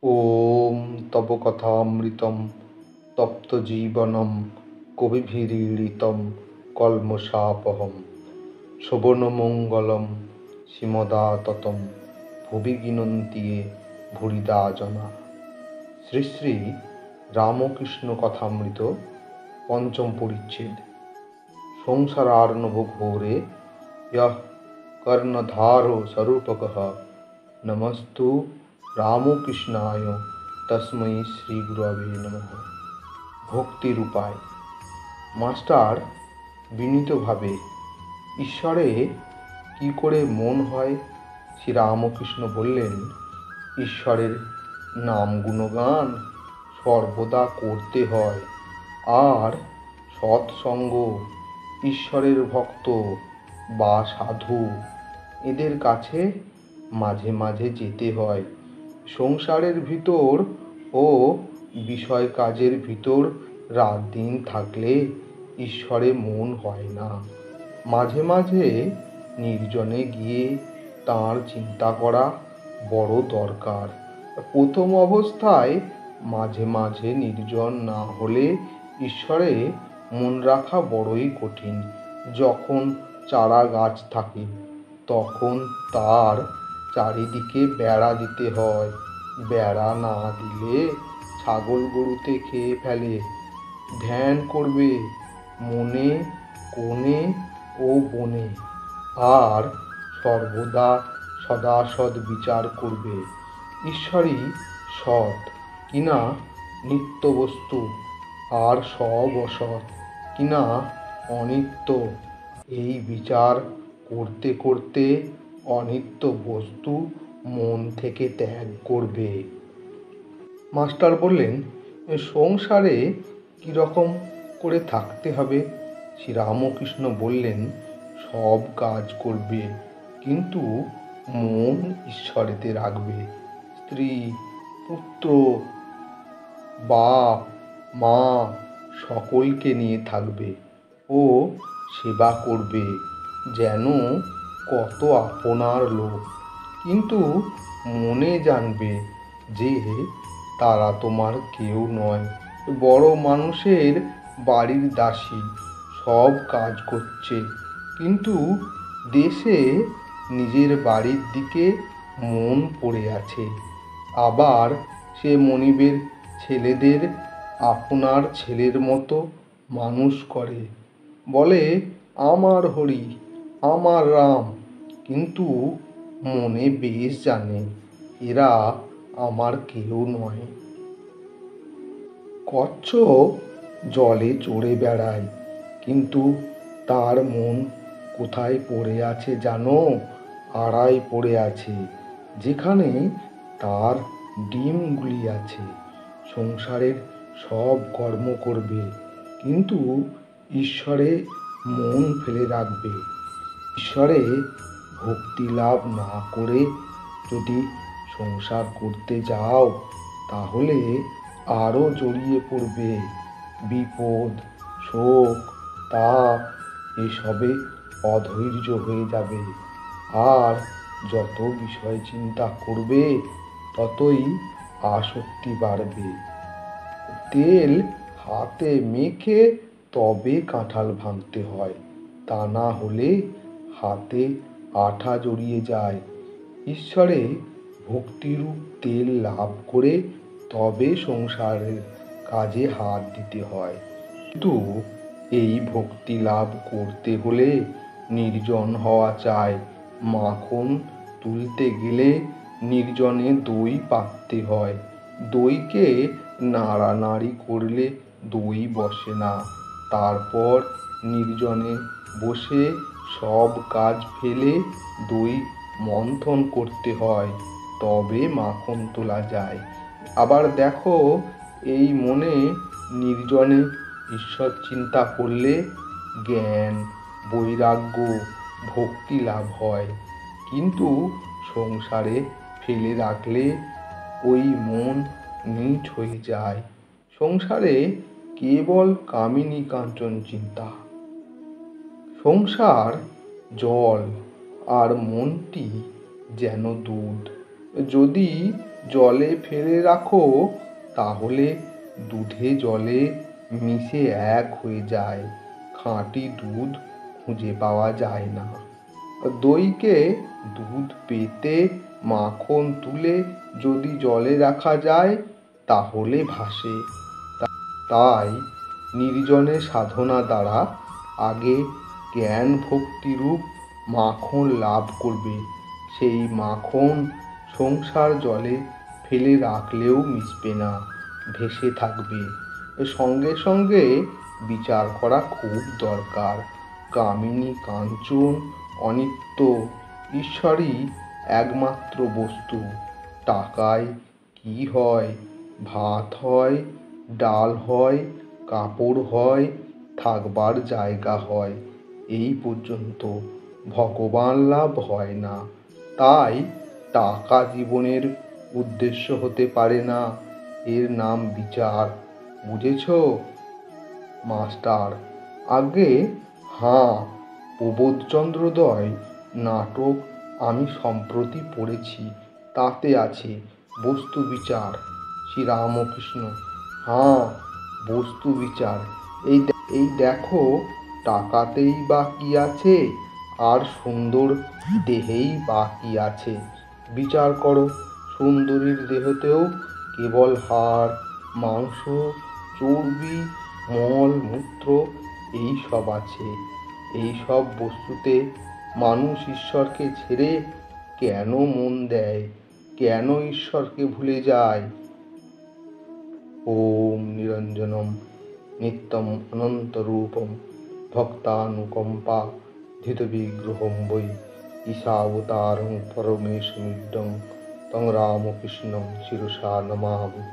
ॐ तव कथामृतं तप्तजीवनं कविभिरीडितं कल्मषापहं शोभनमङ्गलं श्रीमदाततं ভুবি গিনন্তিয়ে ভুরিদা জনা। শ্রী শ্রী রামকৃষ্ণ কথামৃত পঞ্চম পরিচ্ছেদ। সংসারার্ণব ঘোরে ইয়ঃ কর্ণধারো স্বরূপকঃ নমস্তু রামকৃষ্ণায় তস্मै শ্রী গুরবে নমঃ। ভক্তির উপায়। মাস্টার বিনীতভাবে, ঈশ্বরে কি করে মন হয়? শ্রী রামকৃষ্ণ বললেন, ঈশ্বরের নাম গুণগান সর্বদা করতে হয়, আর সৎসঙ্গ, ঈশ্বরের ভক্ত বা সাধু এদের কাছে মাঝে মাঝে যেতে হয়। সংসারের ভিতর ও বিষয় কাজের ভিতর রাত দিন থাকলে ঈশ্বরে মন হয় না। মাঝে মাঝে নির্জনে গিয়ে তাঁর চিন্তা করা বড় দরকার। প্রথম অবস্থায় মাঝে মাঝে নির্জন না হলে ঈশ্বরে মন রাখা বড়ই কঠিন। যখন চারা গাছ থাকে তখন তার চারিদিকে বেড়া দিতে হয়। বেড়া না দিলে ছাগল গরুতে খেয়ে ফেলে। ধ্যান করবে মনে, কোণে ও বনে, আর সর্বদা সদাসৎ বিচার করবে ঈশ্বরই সৎ কিনা নিত্য বস্তু, আর সব অসৎ কিনা অনিত্য। এই বিচার করতে করতে অনিত্য বস্তু মন থেকে ত্যাগ করবে। মাস্টার বললেন, সংসারে কীরকম করে থাকতে হবে? শ্রী রামকৃষ্ণ বললেন, সব কাজ করবে, কিন্তু মন ঈশ্বরেতে রাখবে। স্ত্রী, পুত্র, বাপ, মা সকলকে নিয়ে থাকবে ও সেবা করবে যেন কত আপনার লোক, কিন্তু মনে জানবে যে তারা তোমার কেউ নয়, বড় মানুষের বাড়ির দাসী, সব কাজ করছে, কিন্তু দেশে নিজের বাড়ির দিকে মন পড়ে আছে। আবার সে মনিবের ছেলেদের আপনার ছেলের মতো মানুষ করে, বলে আমার হরি, আমার রাম, কিন্তু মনে বেশ জানে এরা আমার কেউ নয়। কচ্ছপ জলে চড়ে বেড়ায়, কিন্তু তার মন কোথায় পড়ে আছে জানো? আড়ায় পড়ে আছে, যেখানে তার ডিমগুলি আছে। সংসারের সব কর্ম করবে, কিন্তু ঈশ্বরে মন ফেলে রাখবে। ঈশ্বরে ভক্তি লাভ না করে যদি সংসার করতে যাও, তাহলে আরও জড়িয়ে পড়বে। বিপদ, শোক, তাপ এসবে অধৈর্য হয়ে যাবে, আর যত বিষয় চিন্তা করবে ততই আসক্তি বাড়বে। তেল হাতে মেখে তবে কাঁঠাল ভাঙতে হয়, তা না হলে হাতে আঠা জড়িয়ে যায়। ঈশ্বরে ভক্তিরূপ তেল লাভ করে তবে সংসারের কাজে হাত দিতে হয়। কিন্তু এই ভক্তি লাভ করতে হলে নির্জন হওয়া চাই। মাখন তুলতে গেলে নির্জনে দই পাততে হয়। দইকে নাড়ানাড়ি করলে দই বসে না। তারপর নির্জনে বসে সব কাজ ফেলে দই মন্থন করতে হয়, তবে মাখন তোলা যায়। আবার দেখো, এই মনে নির্জনে ঈশ্বর চিন্তা করলে জ্ঞান, বৈরাগ্য, ভক্তি লাভ হয়। কিন্তু সংসারে ফেলে রাখলে ওই মন নীচ হয়ে যায়। সংসারে কেবল কামিনী কাঞ্চন চিন্তা। সংসার জল আর মনটি যেন দুধ। যদি জলে ফেলে রাখো তাহলে দুধে জলে মিশে এক হয়ে যায়, খাঁটি দুধ খুঁজে পাওয়া যায় না। দইকে দুধ পেতে মাখন তুলে যদি জলে রাখা যায় তাহলে ভাসে। তাই নির্জনে সাধনা দ্বারা আগে জ্ঞান ভক্তিরূপ মাখন লাভ করবে। সেই মাখন সংসার জলে ফেলে রাখলেও মিশবে না, ভেসে থাকবে। সঙ্গে সঙ্গে বিচার করা খুব দরকার। কামিনী কাঞ্চন অনিত্য, ঈশ্বরই একমাত্র বস্তু। টাকায় কি হয়? ভাত হয়, ডাল হয়, কাপড় হয়, থাকবার জায়গা হয়, এই পর্যন্ত। ভগবান লাভ হয় না। তাই টাকা জীবনের উদ্দেশ্য হতে পারে না। এর নাম বিচার। বুঝেছ মাস্টার? আগে হাঁ, প্রবোধচন্দ্রোদয় নাটক আমি সম্প্রতি পড়েছি, তাতে আছে বস্তু বিচার। শ্রীরামকৃষ্ণ: হাঁ, বস্তু বিচার। এই দেখো, টাকাতেই বা কি আছে, আর সুন্দর দেহেই বা কি আছে? বিচার করো, সুন্দরীর দেহতেও কেবল হাড়, মাংস, চর্বি, মল মূত্র এই সব আছে। এই সব বস্তুতে মানুষ ঈশ্বরকে ছেড়ে কেন মন দেয়, কেন ঈশ্বরকে ভুলে যায়? ওম নিরঞ্জনম নিত্যম অনন্তরূপম ভক্তানুকম্পা ধৃতবিগ্রহম বৈ ঈশাবতারং পরমেশমিড্ডং তং রামকৃষ্ণং শিরসা নমামি।